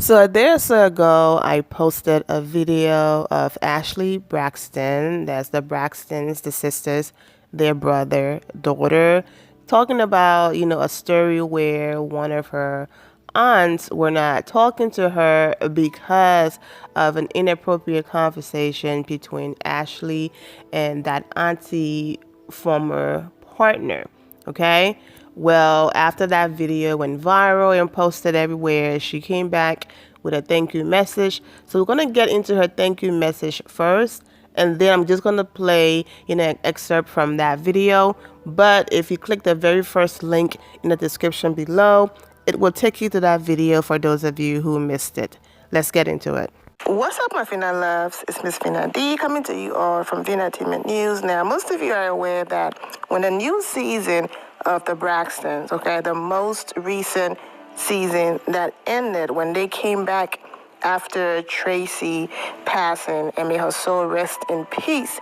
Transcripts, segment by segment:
So a day or so ago, I posted a video of Ashley Braxton, that's the Braxtons, the sisters, their brother, daughter, talking about, a story where one of her aunts were not talking to her because of an inappropriate conversation between Ashley and that auntie former partner. Okay. Well, after that video went viral and posted everywhere, she came back with a thank you message. So we're gonna get into her thank you message first, and then I'm just gonna play an excerpt from that video. But if you click the very first link in the description below, it will take you to that video for those of you who missed it. Let's get into it. What's up, my Fina loves? It's Miss Fina D coming to you all from Fina Entertainment News. Now, most of you are aware that when the new season of the Braxtons, okay, the most recent season that ended when they came back after Tracy passing, and may her soul rest in peace,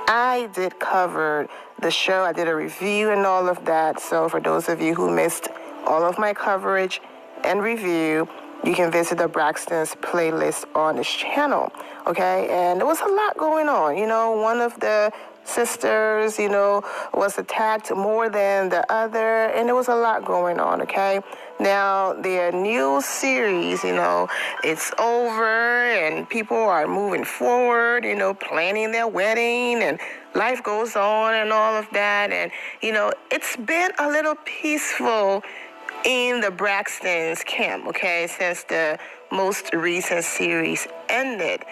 I did cover the show. I did a review and all of that. So for those of you who missed all of my coverage and review, you can visit the Braxton's playlist on this channel, okay? And there was a lot going on. One of the sisters, was attacked more than the other, and there was a lot going on, okay? Now, their new series, it's over, and people are moving forward, planning their wedding, and life goes on and all of that. And, it's been a little peaceful in the Braxton's camp, okay, since the most recent series ended.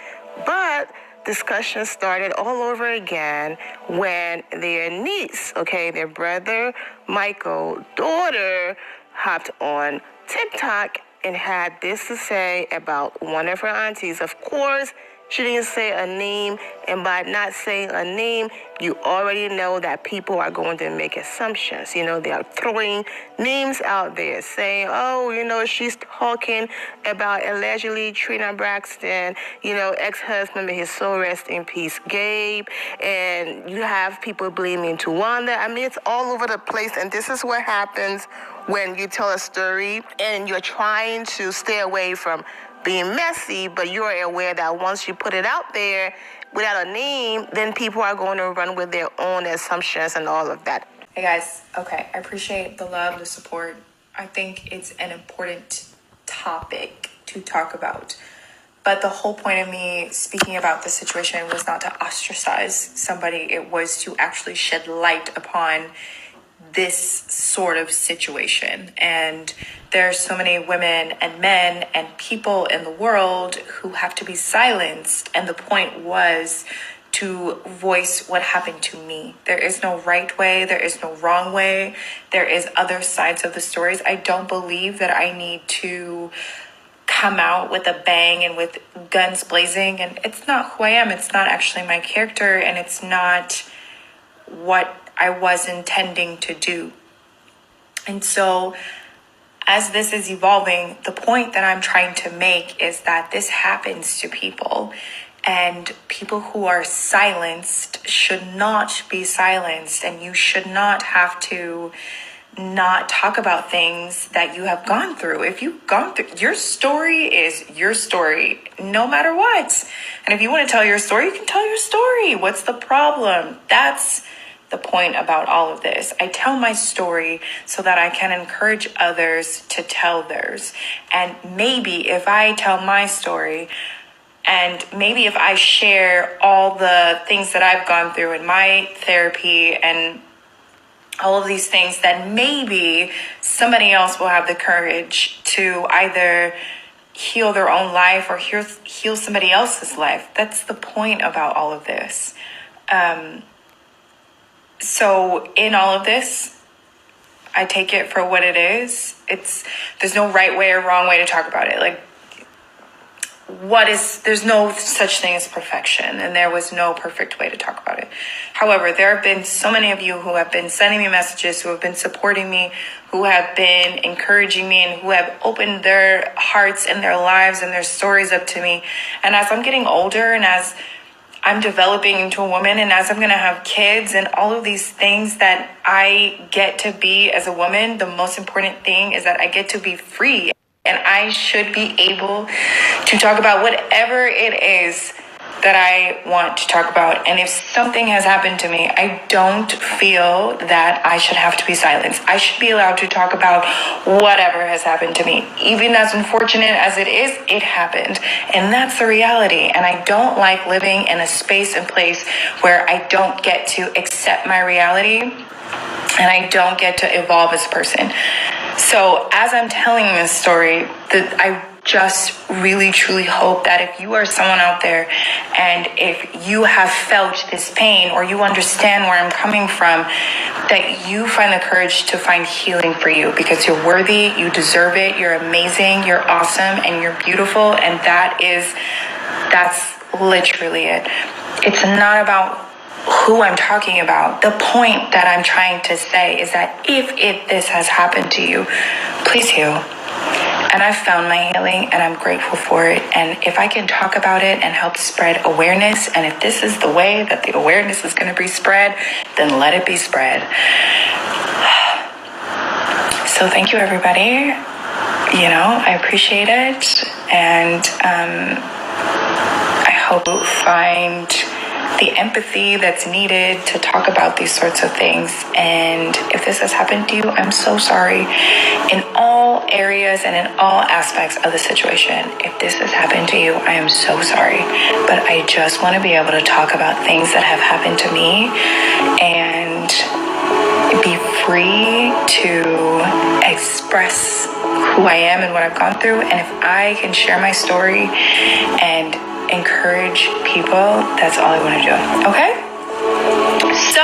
But discussion started all over again when their niece, okay, their brother Michael, daughter, hopped on TikTok and had this to say about one of her aunties. Of course, she didn't say a name, and by not saying a name, you already know that people are going to make assumptions. They are throwing names out there saying, oh, she's talking about allegedly Trina Braxton, ex-husband, may his soul rest in peace, Gabe, and you have people blaming Tawanda. I mean, it's all over the place, and this is what happens when you tell a story and you're trying to stay away from being messy, but you're aware that once you put it out there without a name, then people are going to run with their own assumptions and all of that. Hey guys, okay, I appreciate the love, the support. I think it's an important topic to talk about. But the whole point of me speaking about this situation was not to ostracize somebody. It was to actually shed light upon this sort of situation. And there are so many women and men and people in the world who have to be silenced. And the point was to voice what happened to me. There is no right way. There is no wrong way. There is other sides of the stories. I don't believe that I need to come out with a bang and with guns blazing. And it's not who I am. It's not actually my character. And it's not what I was intending to do. And so as this is evolving, the point that I'm trying to make is that this happens to people, and people who are silenced should not be silenced, and you should not have to not talk about things that you have gone through. If you've gone through, your story is your story, no matter what. And if you want to tell your story, you can tell your story. What's the problem? That's the point about all of this. I tell my story so that I can encourage others to tell theirs. And maybe if I tell my story, and maybe if I share all the things that I've gone through in my therapy and all of these things, then maybe somebody else will have the courage to either heal their own life or heal somebody else's life. That's the point about all of this. So in all of this, I take it for what it is. There's no right way or wrong way to talk about it. Like, there's no such thing as perfection, and there was no perfect way to talk about it. However, there have been so many of you who have been sending me messages, who have been supporting me, who have been encouraging me, and who have opened their hearts and their lives and their stories up to me. And as I'm getting older, and as I'm developing into a woman, and as I'm going to have kids and all of these things that I get to be as a woman, the most important thing is that I get to be free. And I should be able to talk about whatever it is that I want to talk about. And if something has happened to me, I don't feel that I should have to be silenced. I should be allowed to talk about whatever has happened to me. Even as unfortunate as it is, it happened. And that's the reality. And I don't like living in a space and place where I don't get to accept my reality and I don't get to evolve as a person. So as I'm telling this story, I just really truly hope that if you are someone out there and if you have felt this pain or you understand where I'm coming from, that you find the courage to find healing for you, because you're worthy, you deserve it, you're amazing, you're awesome, and you're beautiful. And that's literally it. It's not about who I'm talking about. The point that I'm trying to say is that if this has happened to you, please heal. And I've found my healing and I'm grateful for it. And if I can talk about it and help spread awareness, and if this is the way that the awareness is going to be spread, then let it be spread. So thank you, everybody. I appreciate it. And I hope you find the empathy that's needed to talk about these sorts of things. And if this has happened to you, I'm so sorry in all areas and in all aspects of the situation. If this has happened to you, I am so sorry. But I just want to be able to talk about things that have happened to me and be free to express who I am and what I've gone through. And if I can share my story and encourage people, that's all I want to do. Okay? So,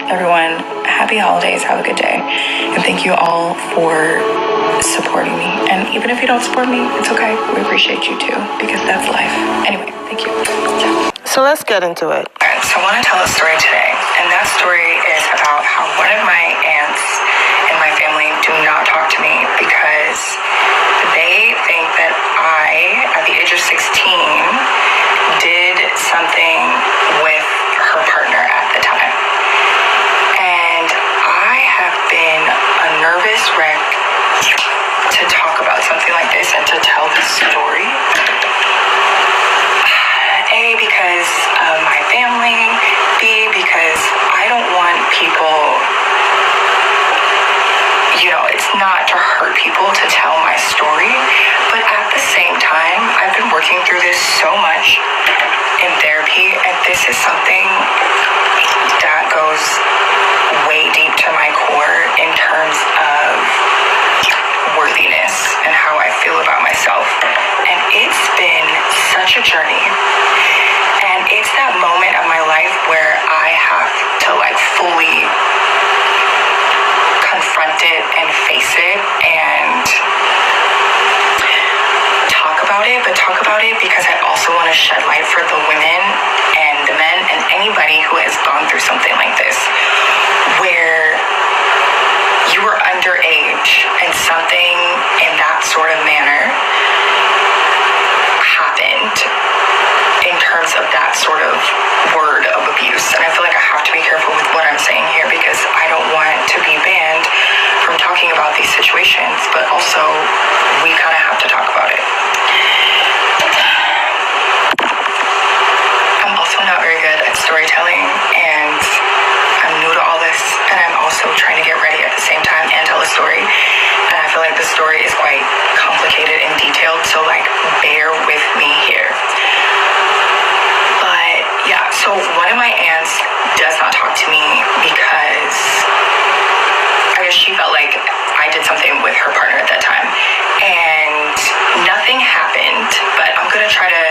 everyone, happy holidays. Have a good day. And thank you all for supporting me. And even if you don't support me, it's okay. We appreciate you too, because that's life. Anyway, thank you. So let's get into it. Alright, so I want to tell a story today. And that story is about how one of my aunts and my family do not talk to me because they think that I, at the age of 16, did something with her partner at the time. And I have been a nervous wreck to talk about something like this and to tell this story. A, because of my family. B, because I don't want people, it's not to hurt people to tell my story. But at the same time, I've been working through this so much in therapy, and this is something that goes way deep to my core in terms of worthiness and how I feel about myself. And it's been such a journey. And it's that moment of my life where I have to fully confront it and face it and talk about it, but talk about it because I also want to shed light for the women and the men and anybody who has gone through something like this, where you were underage and something in that sort of manner happened in terms of that sort of word of abuse. And I feel like I have to be careful with what I'm saying here because I don't want to be banned from talking about these situations, but also we kind of have to talk about it. I'm also not very good at storytelling, and I'm new to all this, and I'm also trying to get ready at the same time and tell a story. And I feel like the story is quite complicated and detailed, so bear with me here. But yeah, so one of my aunts does not talk to me because I guess she felt like I did something with her partner at that time. And nothing happened, but I'm gonna try to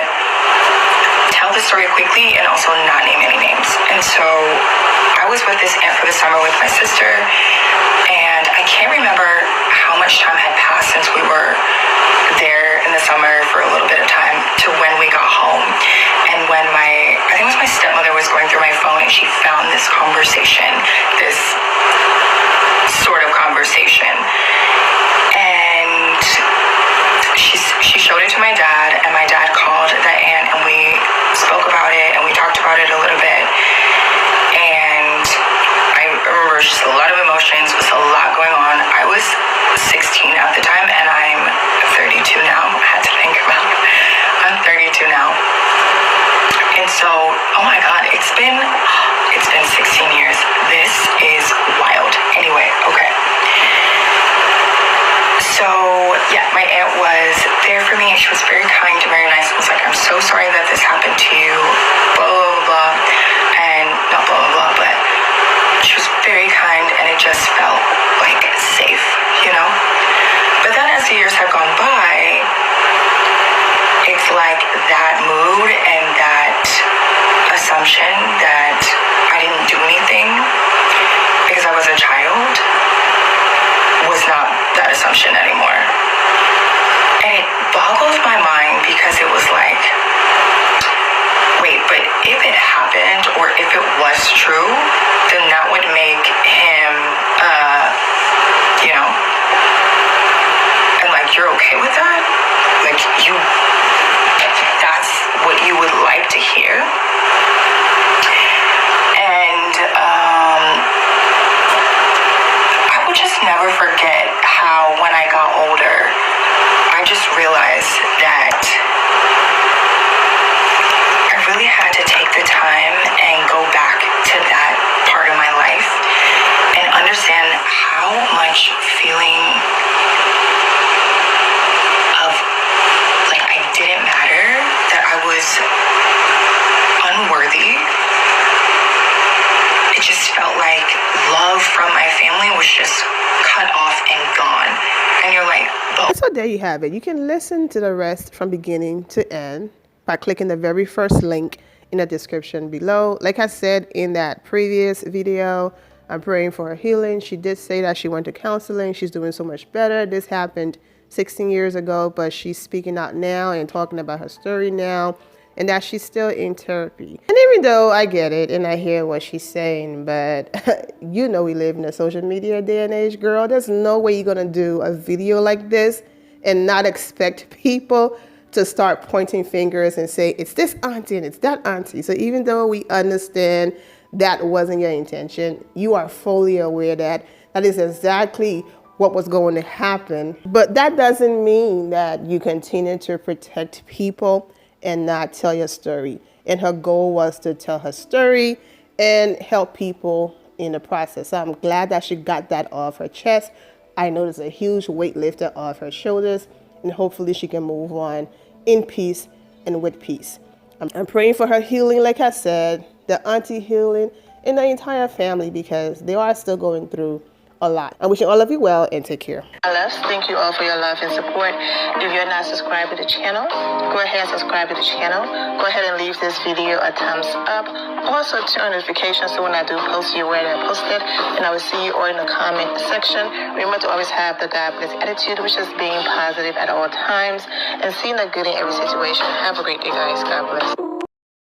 tell the story quickly and also not name any names. And so I was with this aunt for the summer with my sister, and I can't remember how much time had passed since we were there in the summer for a little bit of time to when we got home. And when I think it was my stepmother was going through my phone and she found this conversation, this sort of conversation. And she showed it to my dad, and my dad called that aunt, and we spoke about it, and we talked about it a little bit. And I remember just a lot of emotions, with a lot going on. I was 16 at the time, and I'm It's been 16 years. This is wild. Anyway, okay. So, yeah, my aunt was there for me. She was very kind and very nice. I was like, I'm so sorry that this happened to you, blah, blah, blah, blah. And not blah, blah, blah, but she was very kind, and it just felt like safe, you know? But then as the years have gone by, it's like that mood and that assumption that I didn't do anything because I was a child was not that assumption anymore. And it boggles my mind because it was like, wait, but if it happened or if it was true, then that would make him, you know, and like, you're okay with that? Like, that's what you would like to hear? And, I would just never forget how when I got older, I just realized that I really had to take the time and go back to that part of my life and understand how much feeling of like I didn't matter, that I was unworthy. It just felt like love from my family was just cut off and gone. And you're like, but. So there you have it. You can listen to the rest from beginning to end by clicking the very first link in the description below. Like I said in that previous video, I'm praying for her healing. She did say that she went to counseling. She's doing so much better. This happened 16 years ago, but she's speaking out now and talking about her story now, and that she's still in therapy. And even though I get it and I hear what she's saying, but you know we live in a social media day and age, girl. There's no way you're gonna do a video like this and not expect people to start pointing fingers and say, it's this auntie and it's that auntie. So even though we understand that wasn't your intention, you are fully aware that that is exactly what was going to happen. But that doesn't mean that you continue to protect people and not tell your story. And her goal was to tell her story and help people in the process. So I'm glad that she got that off her chest. I know there's a huge weight lifted off her shoulders, and hopefully she can move on in peace and with peace. I'm praying for her healing, like I said, the auntie healing, and the entire family, because they are still going through a lot. I'm wishing all of you well, and take care. Thank you all for your love and support. If you're not subscribed to the channel, go ahead and subscribe to the channel. Go ahead and leave this video a thumbs up. Also turn on notifications so when I do post, you're aware that I posted. And I will see you all in the comment section. Remember to always have the God bless attitude, which is being positive at all times and seeing the good in every situation. Have a great day, guys. God bless.